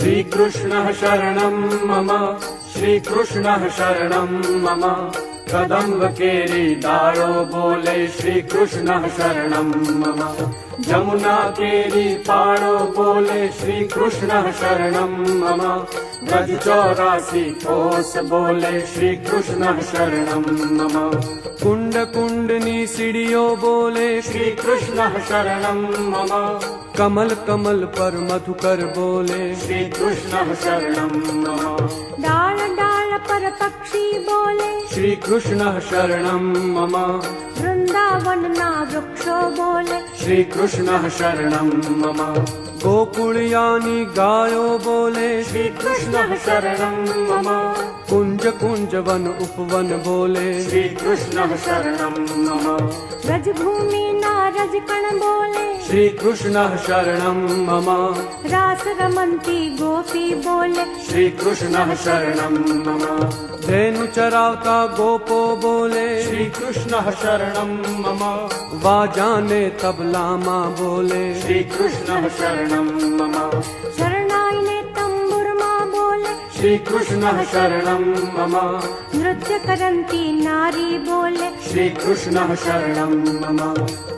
श्रीकृष्णः शरणं मम श्रीकृष्णः शरणं मम कदम्ब केरी डालो बोले श्रीकृष्णः शरणं मम जमुना केरी पाड़ो बोले श्रीकृष्णः शरणं मम ब्रज 84 कोस बोले श्रीकृष्णः शरणं मम कुंड कुंडनी सीढ़ियों बोले श्रीकृष्णः शरणं मम कमल कमल पर मधुकर बोले श्रीकृष्णः शरणं मम डाल डाल पर पक्षी बोले श्रीकृष्णः शरणं मम वृंदावन ना वृक्षो बोले श्रीकृष्णः शरणं मम गोकुळयानी गायो बोले श्रीकृष्णः शरणं मम कुंज कुंज वन उपवन बोले श्रीकृष्णः शरणं मम ब्रज भूमि ना रज कण बोले श्रीकृष्णः शरणं मम रास रमंती गोपी बोले श्रीकृष्णः शरणं मम धेनु चरावता गोपो बोले श्रीकृष्णः शरणं मम वाजाने तबला माँ बोले श्रीकृष्णः शरणं मम शरणाई ने तंबुर माँ बोले श्रीकृष्णः शरणं मम नृत्य करंती नारी बोले श्रीकृष्णः शरणं मम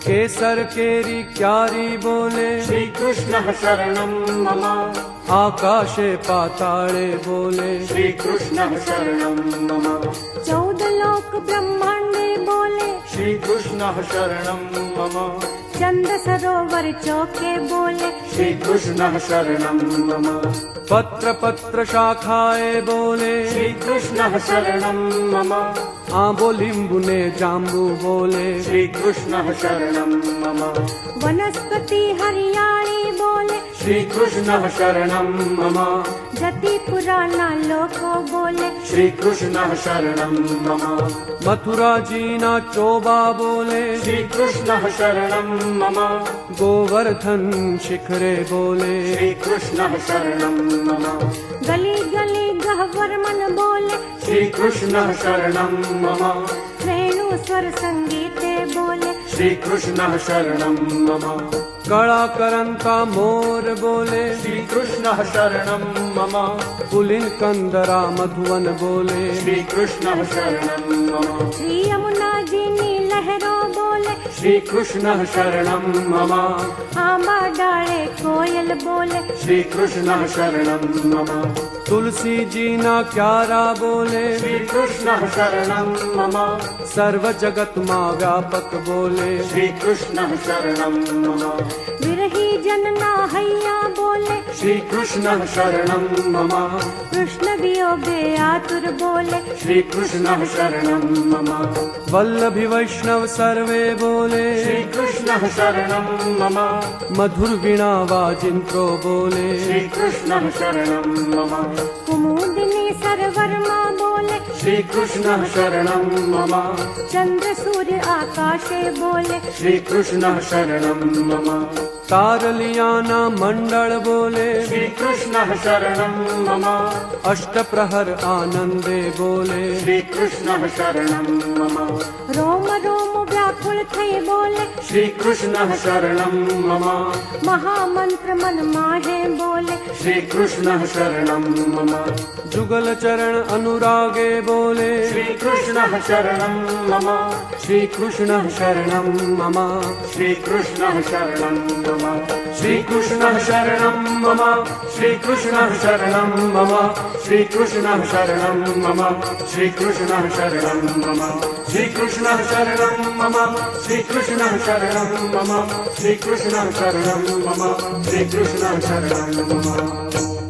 केसर केरी क्यारी बोले श्रीकृष्णः शरणं मम आकाशे पाताले बोले श्रीकृष्णः शरणं मम 14 लोक ब्रह्मांडे बोले श्रीकृष्णः शरणं मम चंद सरोवर चौके बोले श्रीकृष्णः शरणं मम पत्र पत्र शाखाए बोले श्रीकृष्णः शरणं मम आंबो लिंबु ने जाम्बू बोले श्रीकृष्णः शरणं मम वनस्पति हरियाली बोले श्रीकृष्णः शरणं मम जति पुराना लोको बोले श्रीकृष्णः शरणं मम मथुरा जीना चोबा बोले श्रीकृष्णः शरणं मम गोवर्धन शिखरे बोले श्रीकृष्णः शरणं मम गली गली गह्वर मन बोले श्रीकृष्णः शरणं मम रेणु स्वर संगीते बोले श्रीकृष्णः शरणं मम कला करंता मोर बोले श्रीकृष्णः शरणं मम पुलिन कंदरा मधुवन बोले श्रीकृष्णः शरणं मम श्री यमुना जीनी लहरों बोले श्रीकृष्णः शरणं मम आंबा डाले कोयल बोले श्रीकृष्णः शरणं मम तुलसी जीना क्यारा बोले श्रीकृष्णः शरणं मम सर्व जगत माँ व्यापक बोले श्रीकृष्णः शरणं मम विरही जनना हैया बोले श्रीकृष्णः शरणं मम कृष्ण वियोगे आतुर बोले श्रीकृष्णः शरणं मम वल्लभी वैष्णव सर्वे बोले श्रीकृष्णः शरणं मम मधुर वीणा वाजिन्त्रो बोले श्रीकृष्णः शरणं मम कुमुदिनी सरवर्मा बोले श्रीकृष्णः शरणं मम चंद्र सूर्य आकाशे बोले श्रीकृष्णः शरणं मम तारलियाना मंडल बोले श्रीकृष्णः शरणं मम अष्टप्रहर आनंदे बोले श्रीकृष्णः शरणं मम रोम रोम व्याकुल थे बोले श्रीकृष्णः शरणं मम महामंत्र मन माहे बोले श्रीकृष्णः शरणं मम जुगल चरण अनुरागे बोले श्रीकृष्णः शरणं मम श्रीकृष्णः शरणं मम श्रीकृष्णः शरणं मम श्रीकृष्णः शरणं मम श्रीकृष्णः शरणं मम श्रीकृष्णः शरणं मम श्रीकृष्णः शरणं मम श्रीकृष्णः शरणं मम श्रीकृष्णः शरणं मम श्रीकृष्णः शरणं मम श्रीकृष्णः शरणं मम